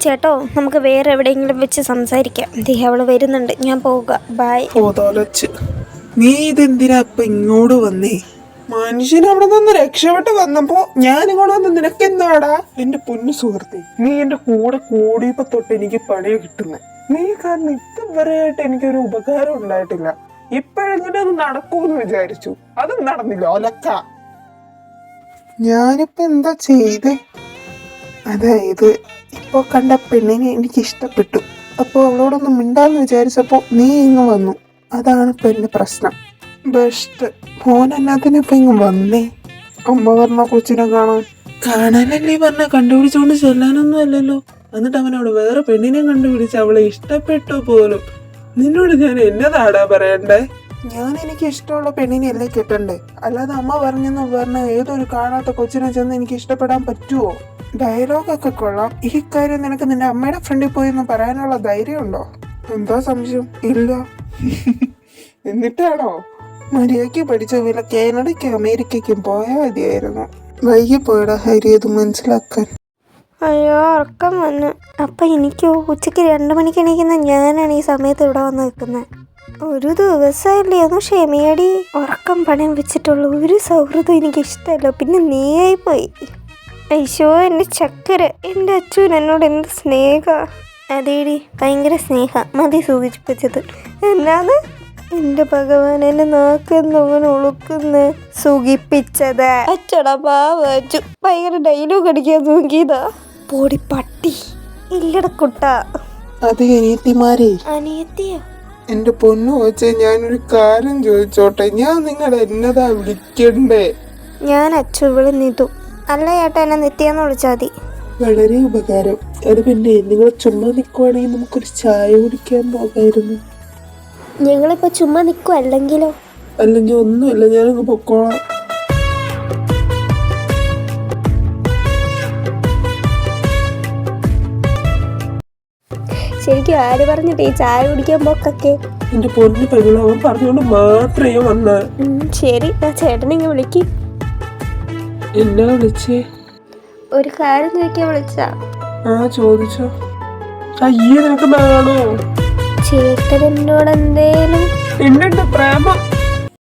ചേട്ടോ നമുക്ക് വേറെ എവിടെയെങ്കിലും വെച്ച് സംസാരിക്കാം. അവള് വരുന്നുണ്ട്, ഞാൻ പോവുക. ബൈ. നീ ഇതെന്തിനാ ഇപ്പൊ ഇങ്ങോട്ട് വന്നേ? മനുഷ്യൻ അവിടെ നിന്ന് രക്ഷപ്പെട്ട് വന്നപ്പോ ഞാൻ ഇങ്ങോട്ട് വന്ന് നിനക്കെന്താടാ? എന്റെ പൊന്നു സുഹൃത്തെ, നീ എന്റെ കൂടെ കൂടിയപ്പോ തൊട്ട് എനിക്ക് പണിയെ കിട്ടുന്നേ. നീ കാരണം ഇതുവരെയായിട്ട് എനിക്കൊരു ഉപകാരം ഉണ്ടായിട്ടില്ല. ഇപ്പോഴെങ്കിലും അത് നടക്കൂന്ന് വിചാരിച്ചു, അതും നടന്നില്ല. ഒലക്ക, ഞാനിപ്പോ എന്താ ചെയ്തേ? അതായത് ഇപ്പൊ കണ്ട പെണ്ണിനെ എനിക്ക് ഇഷ്ടപ്പെട്ടു. അപ്പൊ അവളോടൊന്ന് മിണ്ടാന്ന് വിചാരിച്ചപ്പോ നീ ഇങ്ങ് വന്നു. അതാണ് ഇപ്പൊ എന്റെ പ്രശ്നം. ബെസ്റ്റ് മോൻ എന്നാത്തിനിപ്പൊ ഇങ്ങ് വന്നേ? അമ്മ പറഞ്ഞ കൊച്ചിനെ കാണാനല്ലേ പറഞ്ഞ, കണ്ടുപിടിച്ചോണ്ട് ചെല്ലാനൊന്നും അല്ലല്ലോ. എന്നിട്ട് അവനോട് വേറെ പെണ്ണിനെ കണ്ടുപിടിച്ച് അവളെ ഇഷ്ടപ്പെട്ടു പോലും. നിന്നോട് ഞാൻ എന്നതാടാ പറയണ്ടേ? ഞാൻ എനിക്ക് ഇഷ്ടമുള്ള പെണ്ണിനെ അല്ലേ കെട്ടണ്ടേ? അല്ലാതെ അമ്മ പറഞ്ഞെന്ന് പറഞ്ഞ ഏതൊരു കാണാത്ത കൊച്ചിനെ ചെന്ന് എനിക്ക് ഇഷ്ടപ്പെടാൻ പറ്റുമോ? ഡയലോഗൊക്കെ കൊള്ളാം. ഈ കാര്യം നിനക്ക് നിന്റെ അമ്മയുടെ ഫ്രണ്ടിൽ പോയി എന്ന് പറയാനുള്ള ധൈര്യം ഉണ്ടോ? എന്താ സംശയം? ഇല്ല. എന്നിട്ടാണോ? മര്യാദയ്ക്ക് പഠിച്ച വില കാനഡയ്ക്കും അമേരിക്കയ്ക്കും പോയാൽ മതിയായിരുന്നു. വൈകി പോയടാ ഹരി അത് മനസ്സിലാക്കാൻ. അയ്യോ ഉറക്കം വന്നു. അപ്പം എനിക്കോ ഉച്ചയ്ക്ക് 2 മണിക്ക് എണീക്കുന്ന ഞാനാണ് ഈ സമയത്ത് ഇവിടെ വന്ന് നിൽക്കുന്നത്. ഒരു ദിവസമല്ലേ, ഒന്ന് ക്ഷമയടി. ഉറക്കം പണയം വെച്ചിട്ടുള്ള ഒരു സൗഹൃദം എനിക്ക് ഇഷ്ടമല്ല, പിന്നെ നീയായി പോയി. അയ്യോ എൻ്റെ ചക്കര, എൻ്റെ അച്ഛൻ എന്നോട് എന്ത് സ്നേഹ. അതേടി ഭയങ്കര സ്നേഹ, മതി സൂചിപ്പിച്ചത്. എന്നാണ് എന്റെ ഭഗവാൻ, എന്നെ നാക്കെന്നവൻ ഒളുക്കുന്ന സുഖിപ്പിച്ചത്. അച്ചടാ പാവച്ചു, ഭയങ്കര ഡയലോഗ് അടിക്കാൻ നോക്കിയതാ. പൊടി പട്ടി ഇല്ലട കുട്ട. അത് അനിയത്തിമാരെ. അനിയത്തിയോ? എന്റെ പൊന്നു വെച്ച് ഞാനൊരു കാര്യം ചോദിച്ചോട്ടെ? ഞാൻ നിങ്ങളെ എന്നതാ വിളിക്കണ്ടേ? ഞാൻ അച്ചു, ഇവിടെ നിതു. അല്ല ചേട്ടാ, എന്നെ നിത്യാന്ന് വിളിച്ചാൽ മതി. വളരെ ഉപകാരം. അത് പിന്നെ നിങ്ങൾ ചുമ്മാ നിൽക്കുവാണെങ്കിൽ നമുക്കൊരു ചായ കുടിക്കാൻ പോകായിരുന്നു. ഞങ്ങളിപ്പോ ചുമ്മാ നിൽക്കും. അല്ലെങ്കിലോ? അല്ലെങ്കിൽ ഒന്നുമില്ല, ഞാനങ്ങ് പൊക്കോളാം. ശരിക്കും ആര് പറഞ്ഞിട്ട് ഈ ചായ കുടിക്കാൻ പോക്കൊക്കെ? എന്റെ പൊന്നു പെങ്ങളെ, അവൻ പറഞ്ഞോണ്ട് മാത്രമേ വന്ന. ശരി, ആ ചേട്ടനെങ്ങ വിളിക്ക്. എന്നാ വിളിച്ചേ? ഒരു കാര്യം ചോദിക്കാൻ വിളിച്ചാ. ആ ചോദിച്ചോ. അയ്യേ നിനക്ക് നാണോ? ചേട്ടൻ എന്നോട് എന്തേലും എന്നെ പ്രേമം